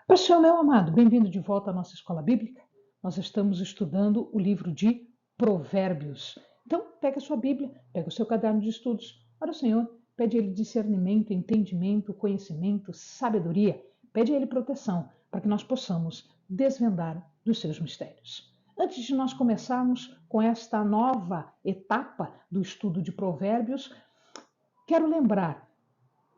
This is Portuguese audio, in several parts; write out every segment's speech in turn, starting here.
Pastor, meu amado, bem-vindo de volta à nossa escola bíblica. Nós estamos estudando o livro de Provérbios. Então, pega a sua Bíblia, pega o seu caderno de estudos. Para o Senhor, pede a Ele discernimento, entendimento, conhecimento, sabedoria. Pede a Ele proteção, para que nós possamos desvendar dos seus mistérios. Antes de nós começarmos com esta nova etapa do estudo de Provérbios, quero lembrar,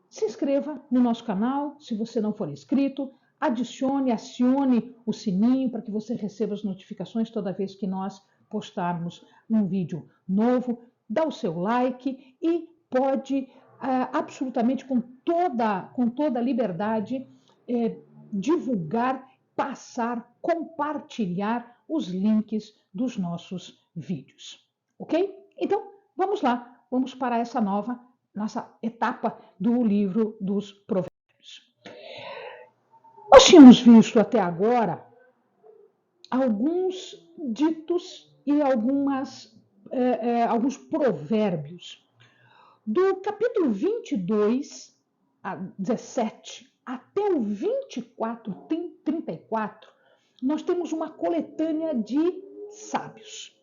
se inscreva no nosso canal, se você não for inscrito, acione o sininho para que você receba as notificações toda vez que nós postarmos um vídeo novo. Dá o seu like e pode absolutamente com toda liberdade divulgar, passar, compartilhar os links dos nossos vídeos. Ok? Então, vamos lá, vamos para essa nossa etapa do livro dos Provérbios. Nós tínhamos visto até agora alguns ditos e alguns provérbios. Do capítulo 22 a 17 até o 24, 34, nós temos uma coletânea de sábios.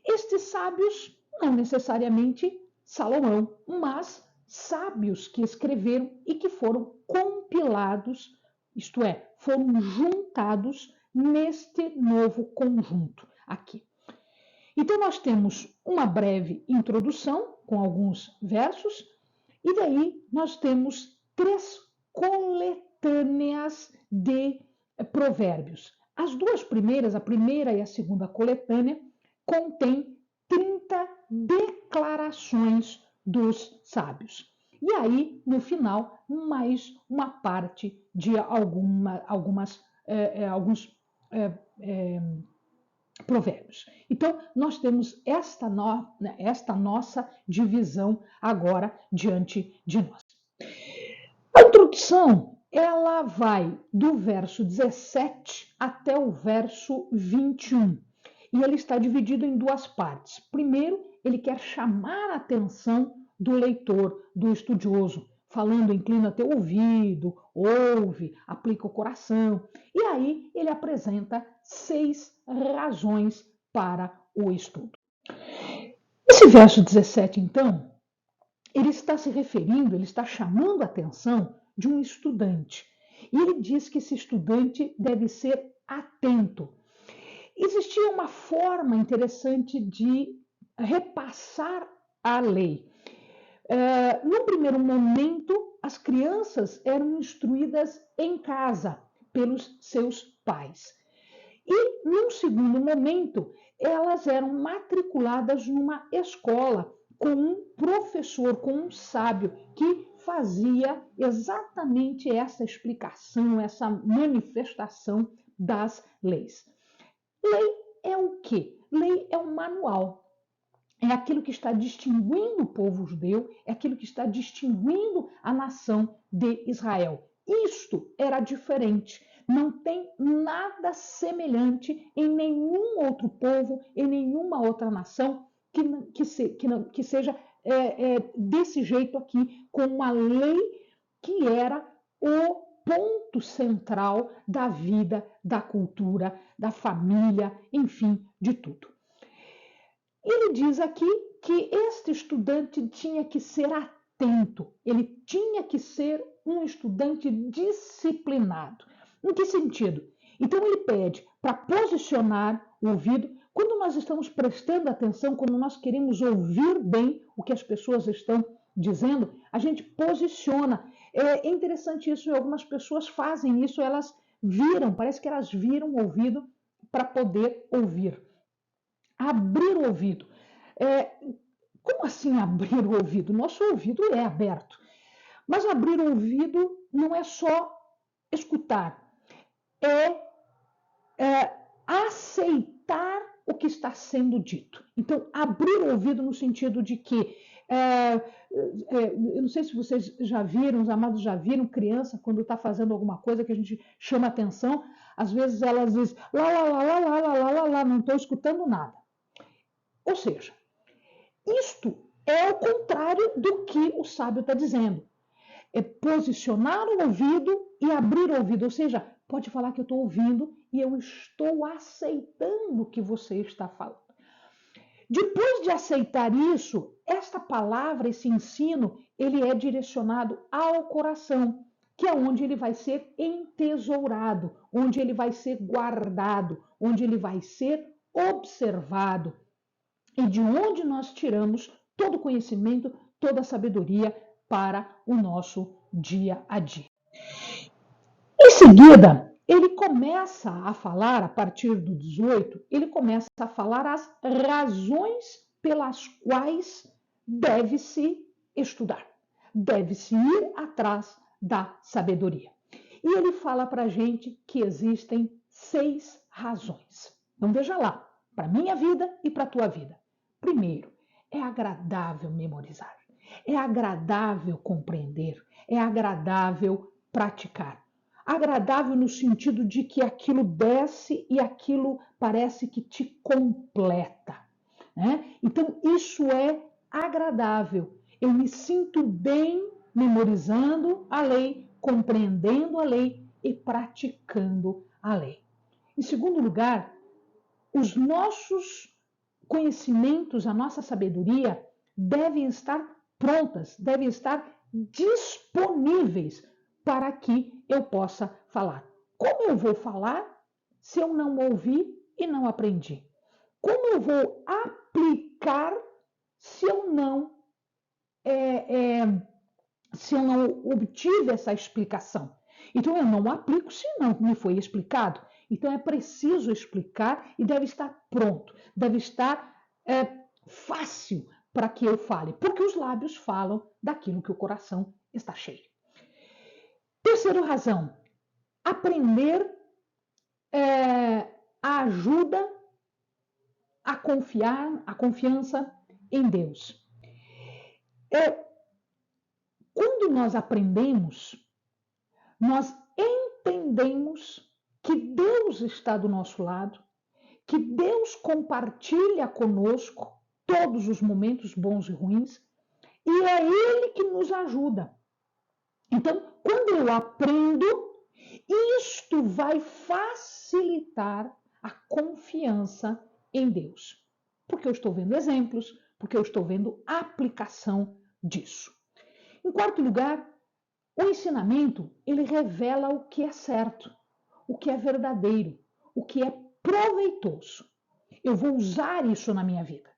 Estes sábios, não necessariamente Salomão, mas sábios que escreveram e que foram compilados, isto é, foram juntados neste novo conjunto aqui. Então, nós temos uma breve introdução com alguns versos, e daí nós temos 3 coletâneas de provérbios. As duas primeiras, a primeira e a segunda coletânea, contém 30 declarações dos sábios. E aí, no final, mais uma parte de alguns provérbios. Então, nós temos esta nossa divisão agora diante de nós. A introdução, ela vai do verso 17 até o verso 21. E ele está dividido em 2 partes. Primeiro, ele quer chamar a atenção do leitor, do estudioso, falando, inclina teu ouvido, ouve, aplica o coração. E aí ele apresenta 6 razões para o estudo. Esse verso 17, então, ele está se referindo, ele está chamando a atenção de um estudante. E ele diz que esse estudante deve ser atento. Existia uma forma interessante de repassar a lei. No primeiro momento, as crianças eram instruídas em casa pelos seus pais. E, num segundo momento, elas eram matriculadas numa escola com um professor, com um sábio, que fazia exatamente essa explicação, essa manifestação das leis. Lei é o quê? Lei é um manual. É aquilo que está distinguindo o povo judeu, é aquilo que está distinguindo a nação de Israel. Isto era diferente. Não tem nada semelhante em nenhum outro povo, em nenhuma outra nação que seja desse jeito aqui, com uma lei que era o ponto central da vida, da cultura, da família, enfim, de tudo. Ele diz aqui que este estudante tinha que ser atento, ele tinha que ser um estudante disciplinado. Em que sentido? Então ele pede para posicionar o ouvido. Quando nós estamos prestando atenção, quando nós queremos ouvir bem o que as pessoas estão dizendo, a gente posiciona. É interessante isso, e algumas pessoas fazem isso, elas viram, parece que elas viram o ouvido para poder ouvir. Abrir o ouvido. Como assim abrir o ouvido? Nosso ouvido é aberto. Mas abrir o ouvido não é só escutar, é aceitar o que está sendo dito. Então, abrir o ouvido no sentido de que, eu não sei se vocês já viram, os amados já viram criança quando está fazendo alguma coisa que a gente chama atenção, às vezes elas dizem lá, lá, lá, lá, lá, lá, lá, lá, não estou escutando nada. Ou seja, isto é o contrário do que o sábio está dizendo. É posicionar o ouvido e abrir o ouvido, ou seja, Pode falar que eu estou ouvindo e eu estou aceitando o que você está falando. Depois de aceitar isso, esta palavra, esse ensino, ele é direcionado ao coração, que é onde ele vai ser entesourado, onde ele vai ser guardado, onde ele vai ser observado e de onde nós tiramos todo o conhecimento, toda a sabedoria para o nosso dia a dia. Em seguida, ele começa a falar, a partir do 18, ele começa a falar as razões pelas quais deve-se estudar, deve-se ir atrás da sabedoria. E ele fala para a gente que existem 6 razões. Então veja lá, para a minha vida e para a tua vida. Primeiro, é agradável memorizar, é agradável compreender, é agradável praticar. Agradável no sentido de que aquilo desce e aquilo parece que te completa, né? Então, isso é agradável. Eu me sinto bem memorizando a lei, compreendendo a lei e praticando a lei. Em segundo lugar, os nossos conhecimentos, a nossa sabedoria devem estar prontas, devem estar disponíveis para que eu possa falar. Como eu vou falar se eu não ouvi e não aprendi? Como eu vou aplicar se eu não obtive essa explicação? Então eu não aplico se não me foi explicado. Então é preciso explicar e deve estar pronto, deve estar fácil para que eu fale, porque os lábios falam daquilo que o coração está cheio. Terceira razão, aprender ajuda a confiar, a confiança em Deus. Quando nós aprendemos, nós entendemos que Deus está do nosso lado, que Deus compartilha conosco todos os momentos bons e ruins, e é Ele que nos ajuda. Então, quando eu aprendo, isto vai facilitar a confiança em Deus. Porque eu estou vendo exemplos, porque eu estou vendo aplicação disso. Em quarto lugar, o ensinamento, ele revela o que é certo, o que é verdadeiro, o que é proveitoso. Eu vou usar isso na minha vida.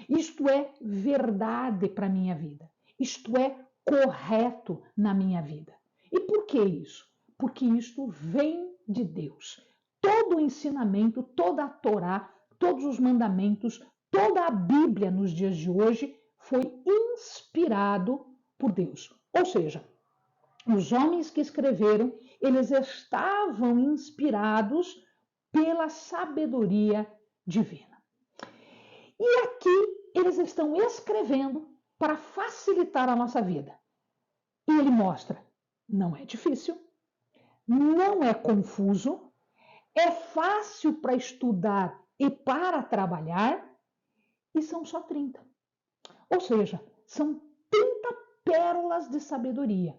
Isto é verdade para a minha vida. Isto é correto na minha vida. E por que isso? Porque isto vem de Deus. Todo o ensinamento, toda a Torá, todos os mandamentos, toda a Bíblia nos dias de hoje foi inspirado por Deus. Ou seja, os homens que escreveram, eles estavam inspirados pela sabedoria divina. E aqui eles estão escrevendo para facilitar a nossa vida. E ele mostra, não é difícil, não é confuso, é fácil para estudar e para trabalhar, e são só 30. Ou seja, são 30 pérolas de sabedoria.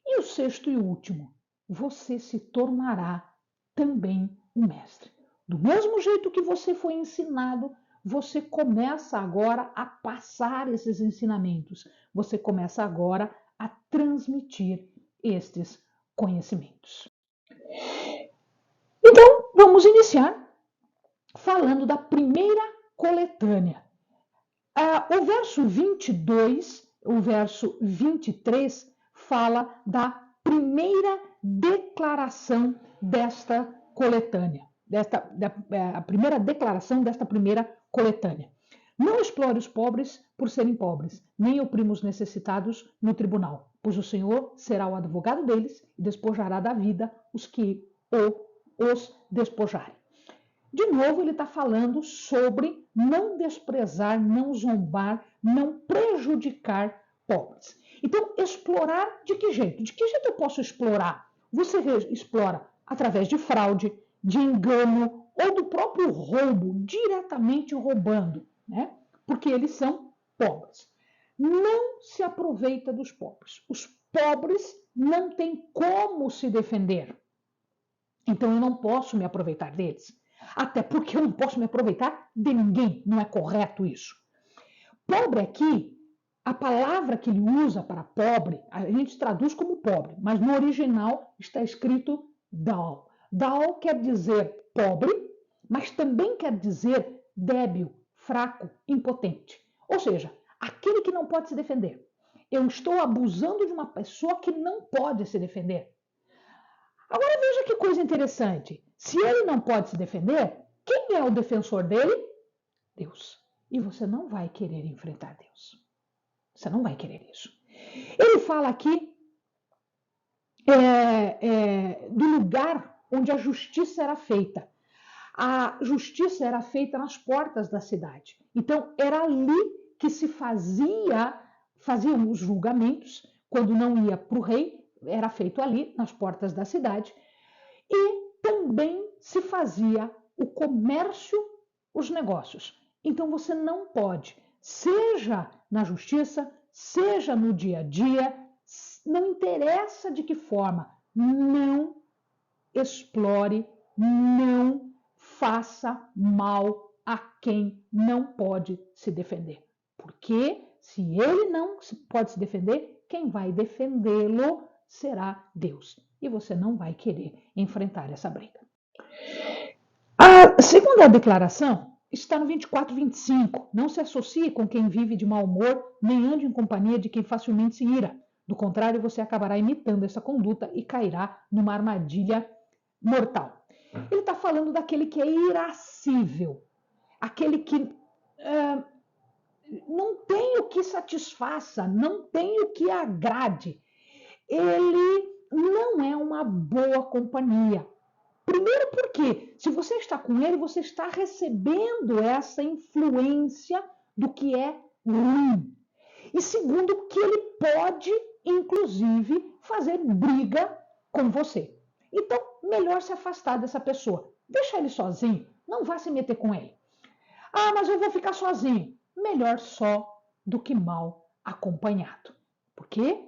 E o sexto e último, você se tornará também um mestre. Do mesmo jeito que você foi ensinado, você começa agora a passar esses ensinamentos. Você começa agora a transmitir estes conhecimentos. Então, vamos iniciar falando da primeira coletânea. O verso 22, o verso 23, fala da primeira declaração desta coletânea, a primeira declaração desta primeira coletânea. Não explore os pobres por serem pobres, nem oprima os necessitados no tribunal, pois o Senhor será o advogado deles e despojará da vida os que os despojarem. De novo, ele está falando sobre não desprezar, não zombar, não prejudicar pobres. Então, explorar de que jeito? De que jeito eu posso explorar? Você explora através de fraude, de engano ou do próprio roubo, diretamente roubando, né? Porque eles são pobres. Não se aproveita dos pobres. Os pobres não têm como se defender. Então eu não posso me aproveitar deles. Até porque eu não posso me aproveitar de ninguém. Não é correto isso. Pobre aqui, a palavra que ele usa para pobre, a gente traduz como pobre, mas no original está escrito dal. Dal quer dizer pobre, mas também quer dizer débil, fraco, impotente. Ou seja, aquele que não pode se defender. Eu estou abusando de uma pessoa que não pode se defender. Agora veja que coisa interessante. Se ele não pode se defender, quem é o defensor dele? Deus. E você não vai querer enfrentar Deus. Você não vai querer isso. Ele fala aqui do lugar onde a justiça era feita. A justiça era feita nas portas da cidade. Então, era ali que se faziam os julgamentos. Quando não ia para o rei, era feito ali, nas portas da cidade. E também se fazia o comércio, os negócios. Então, você não pode, seja na justiça, seja no dia a dia, não interessa de que forma, não explore, não faça mal a quem não pode se defender. Porque se ele não pode se defender, quem vai defendê-lo será Deus. E você não vai querer enfrentar essa briga. A segunda declaração está no 24, 25. Não se associe com quem vive de mau humor, nem ande em companhia de quem facilmente se ira. Do contrário, você acabará imitando essa conduta e cairá numa armadilha mortal. Ele está falando daquele que é irascível, aquele que não tem o que satisfaça, não tem o que agrade. Ele não é uma boa companhia. Primeiro porque, se você está com ele, você está recebendo essa influência do que é ruim. E segundo, que ele pode, inclusive, fazer briga com você. Então, melhor se afastar dessa pessoa. Deixa ele sozinho, não vá se meter com ele. Ah, mas eu vou ficar sozinho. Melhor só do que mal acompanhado. Porque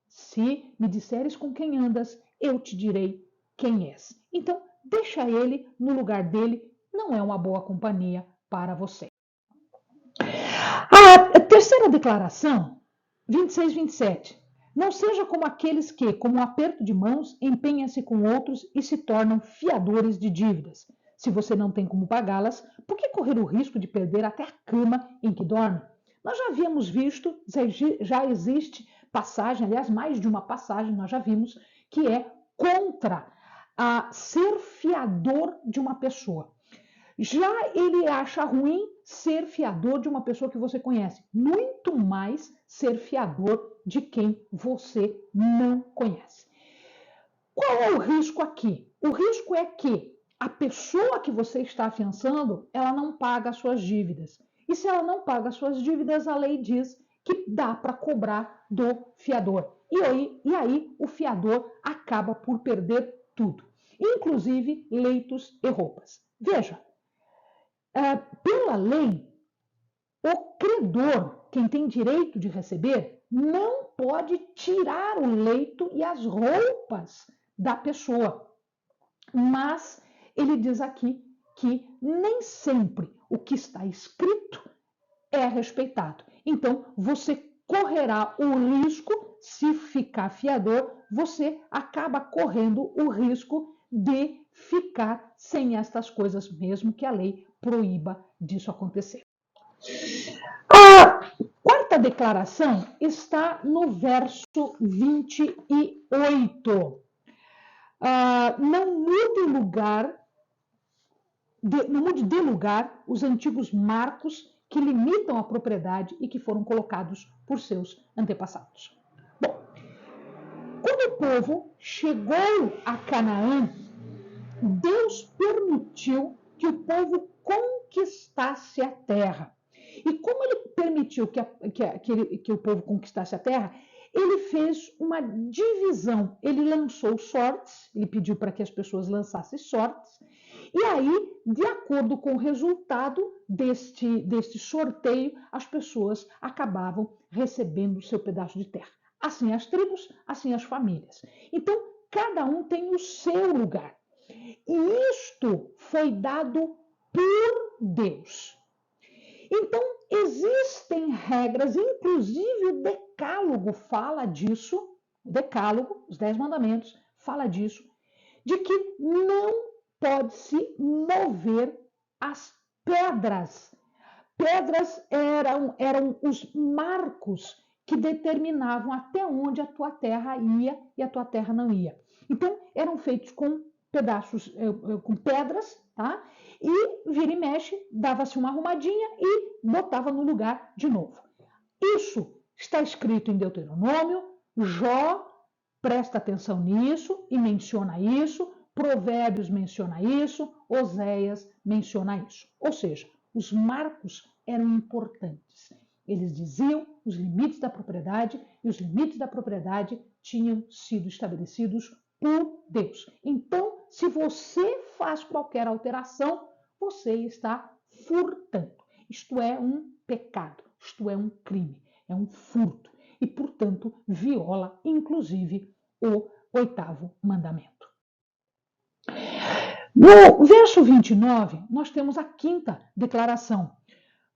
se me disseres com quem andas, eu te direi quem és. Então, deixa ele no lugar dele, não é uma boa companhia para você. A terceira declaração, 26, 27. Não seja como aqueles que, como um aperto de mãos, empenham-se com outros e se tornam fiadores de dívidas. Se você não tem como pagá-las, por que correr o risco de perder até a cama em que dorme? Nós já havíamos visto, já existe passagem, aliás, mais de uma passagem nós já vimos, que é contra a ser fiador de uma pessoa. Já ele acha ruim ser fiador de uma pessoa que você conhece, muito mais ser fiador de quem você não conhece. Qual é o risco aqui? O risco é que a pessoa que você está afiançando, ela não paga as suas dívidas. E se ela não paga as suas dívidas, a lei diz que dá para cobrar do fiador. E aí o fiador acaba por perder tudo, inclusive leitos e roupas. Veja, pela lei, o credor, quem tem direito de receber, não pode tirar o leito e as roupas da pessoa. Mas ele diz aqui que nem sempre o que está escrito é respeitado. Então, você correrá o risco, se ficar fiador, você acaba correndo o risco de ficar sem estas coisas, mesmo que a lei proíba disso acontecer. A quarta declaração está no verso 28. Não mude de lugar os antigos marcos que limitam a propriedade e que foram colocados por seus antepassados. Bom, quando o povo chegou a Canaã, Deus permitiu que o povo conquistasse a terra. E como ele permitiu que o povo conquistasse a terra, ele fez uma divisão. Ele lançou sortes, ele pediu para que as pessoas lançassem sortes, e aí, de acordo com o resultado deste sorteio, as pessoas acabavam recebendo o seu pedaço de terra. Assim as tribos, assim as famílias. Então, cada um tem o seu lugar. E isto foi dado por Deus. Então, existem regras, inclusive o Decálogo fala disso, o Decálogo, os 10 mandamentos, fala disso, de que não pode-se mover as pedras. Pedras eram os marcos que determinavam até onde a tua terra ia e a tua terra não ia. Então, eram feitos com pedaços, com pedras, tá? E vira e mexe, dava-se uma arrumadinha e botava no lugar de novo. Isso está escrito em Deuteronômio, Jó presta atenção nisso e menciona isso, Provérbios menciona isso, Oséias menciona isso. Ou seja, os marcos eram importantes. Eles diziam os limites da propriedade e os limites da propriedade tinham sido estabelecidos por Deus. Então, se você faz qualquer alteração, você está furtando. Isto é um pecado, isto é um crime, é um furto e, portanto, viola, inclusive, o 8º mandamento. No verso 29, nós temos a 5ª declaração.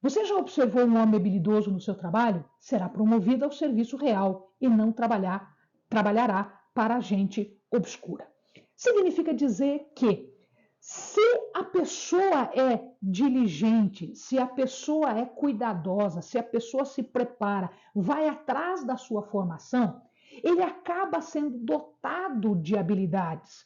Você já observou um homem habilidoso no seu trabalho? Será promovido ao serviço real e não trabalhará para a gente obscura. Significa dizer que se a pessoa é diligente, se a pessoa é cuidadosa, se a pessoa se prepara, vai atrás da sua formação, ele acaba sendo dotado de habilidades.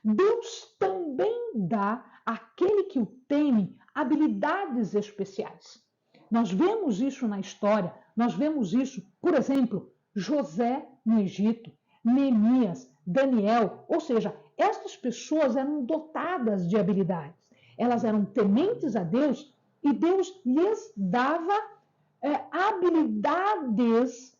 Deus também dá àquele que o teme habilidades especiais. Nós vemos isso na história, nós vemos isso, por exemplo, José no Egito, Neemias, Daniel, ou seja, estas pessoas eram dotadas de habilidades. Elas eram tementes a Deus e Deus lhes dava habilidades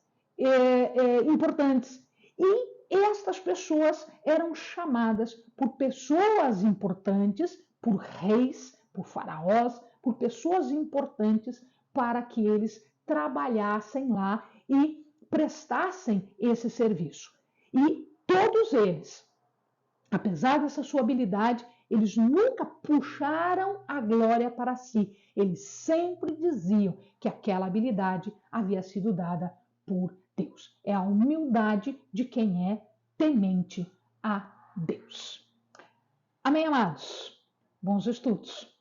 importantes. E estas pessoas eram chamadas por pessoas importantes, por reis, por faraós, por pessoas importantes para que eles trabalhassem lá e prestassem esse serviço. E todos eles, apesar dessa sua habilidade, eles nunca puxaram a glória para si. Eles sempre diziam que aquela habilidade havia sido dada por Deus. É a humildade de quem é temente a Deus. Amém, amados? Bons estudos.